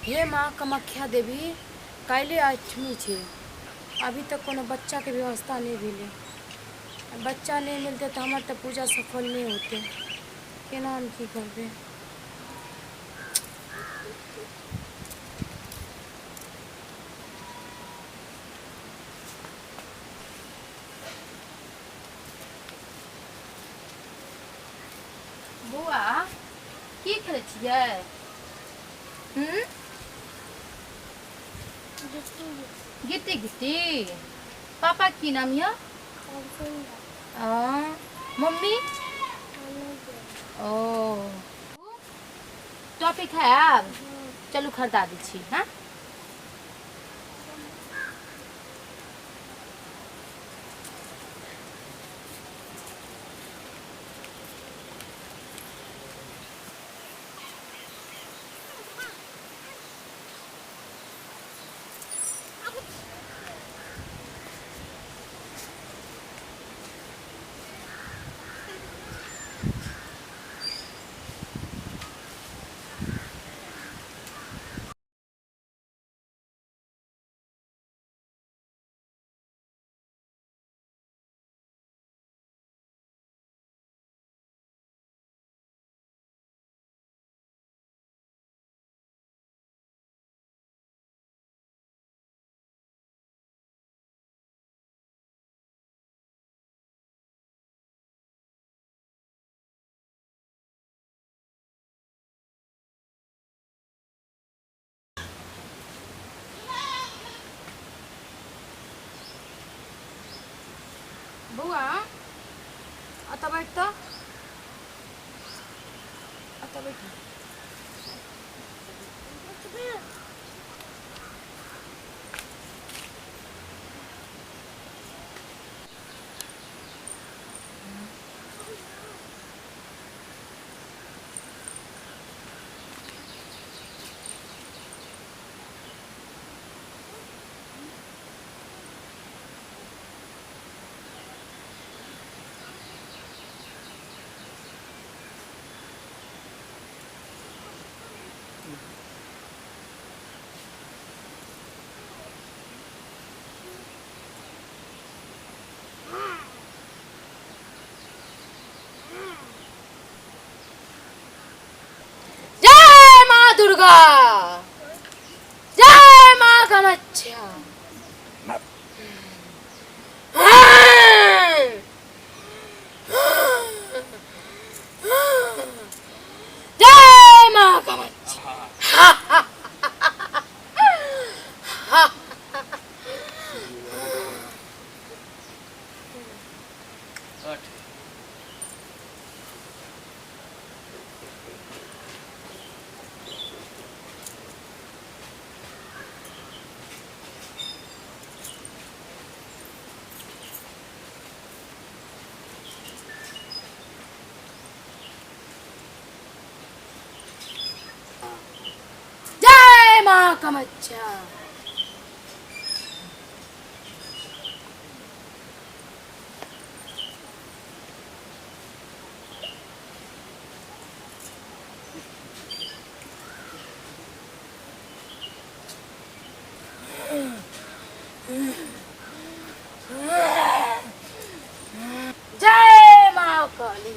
हे माँ कामाख्या देवी, काल्हि 8वीं छे, अभी तक कोनो बच्चा के व्यवस्था नहीं भेले। बच्चा नहीं मिलते तो हमार तो पूजा सफल नहीं होते। केना हम की करबे? बौआ की खेलै छियै? गिट्टी गिट्टी। पापा की नाम ये? मम्मी? ओ टॉपिक है अब? चलू खरीदा दी छी। हाँ बौआ आता बैठ तो आता बैठ। दुर्गा जय माँ कामाख्या। जय माँ कामाख्या। कामाख्या। जय माँ काली।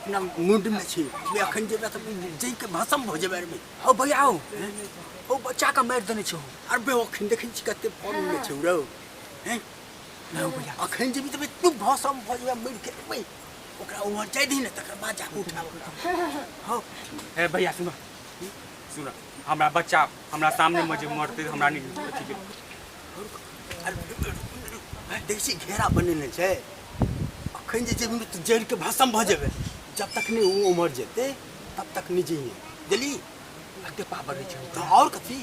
अपना मुंड में छी तू अखन जेबे त जई के भसम भ जेबे रे हो भैया आओ ओ बच्चा का मार देने छौ अरे बे अखन देखै छी कते फॉर्म में छौ रो हैं ना भैया अखन जेबी त तू भसम भ जेबे मर के बे ओकरा उमर जाय दी न तकर बाद जा उठा हो ए भैया सुनो सुनो हमरा बच्चा हमरा सामने में जे मरते हमरा नहीं ठीक है अरे देखी घेरा बनेने छै अखन जे जेबी त जड़ के भसम भ जेबे जब तक नहीं वो उमर जेते तब तक नहीं जइए जली अते पावर छै तो और कथी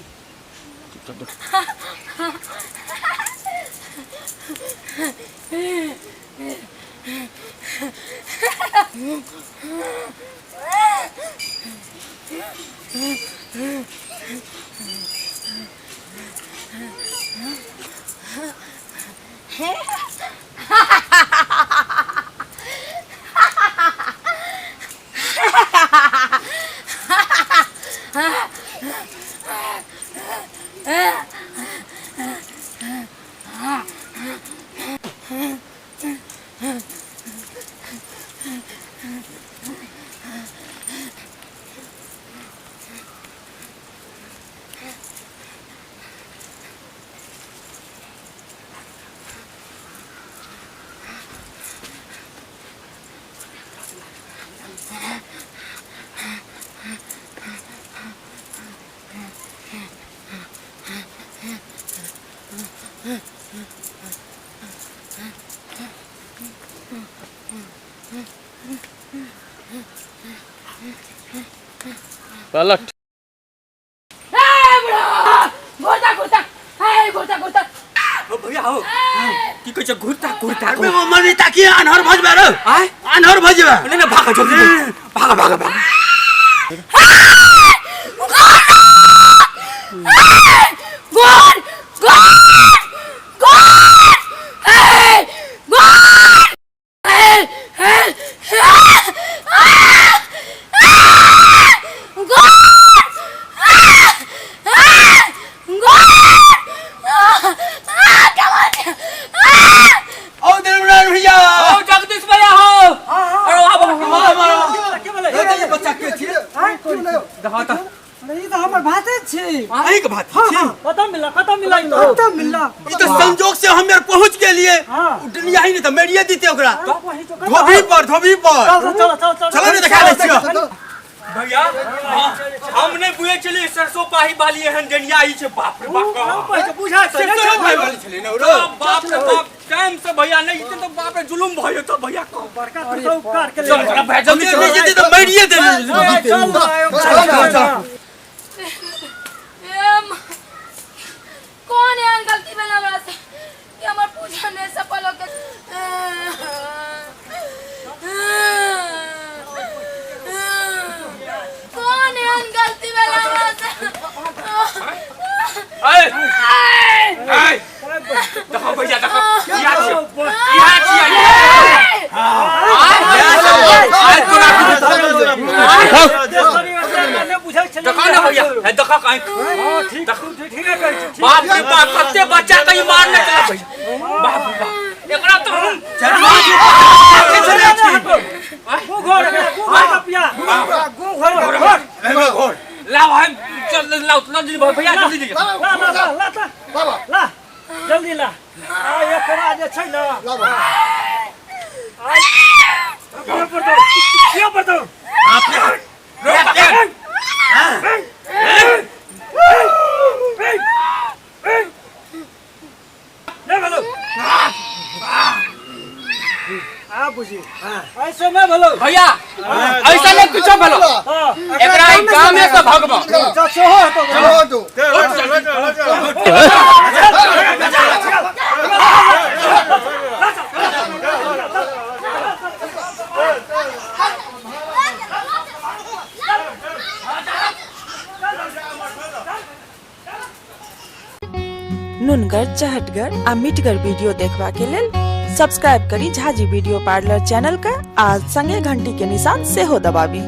पलट भैया हो की कह घुरता घुरता अबे वो मरिता की अनहर भजबे रे अनहर भजबे नहीं भाग जल्दी भाग भाग भाग संजोग से हम पहुंच के लिए दुनिया ही नहीं तो मेरिए दीते ओकरा धोबी पर चलो ने दिखा दे छियो भैया हमने बुए चले सरसों पाही वाली एहन डनिया आई छे बाप रे बाप बुझा सरसों पाही वाली चले ना रो बाप रे बाप टाइम से भैया नहीं इतने तो बाप रे जुलुम भयो तो भैया को बड़का तो उपकार के ले भाई जल्दी मेरिए तो मेरिए दे कौन है गलती में हमरा से कि हमर पूजा ने सफल हो के कौन है गलती में हमरा से ए देखो भैया देखो यहाँ देखो बाप रे बाप कते बच्चा कहीं मारने चला भैया बाप रे बाप एकरा तो हम लाओ हम चल लाओ जल्दी भैया जल्दी ला जल्दी ला आ एकरा जे छै ना क्यों पर दो ऐसे ना भलो भैया ऐसा नहीं कुछ भलो एकरा गांव में से भगवा चलो तो नुनगर चहटगर आ मिटगर वीडियो देखबा के लेल सब्सक्राइब करी झाजी वीडियो पार्लर चैनल का आ संगे घंटी के निशान से हो दबाबी।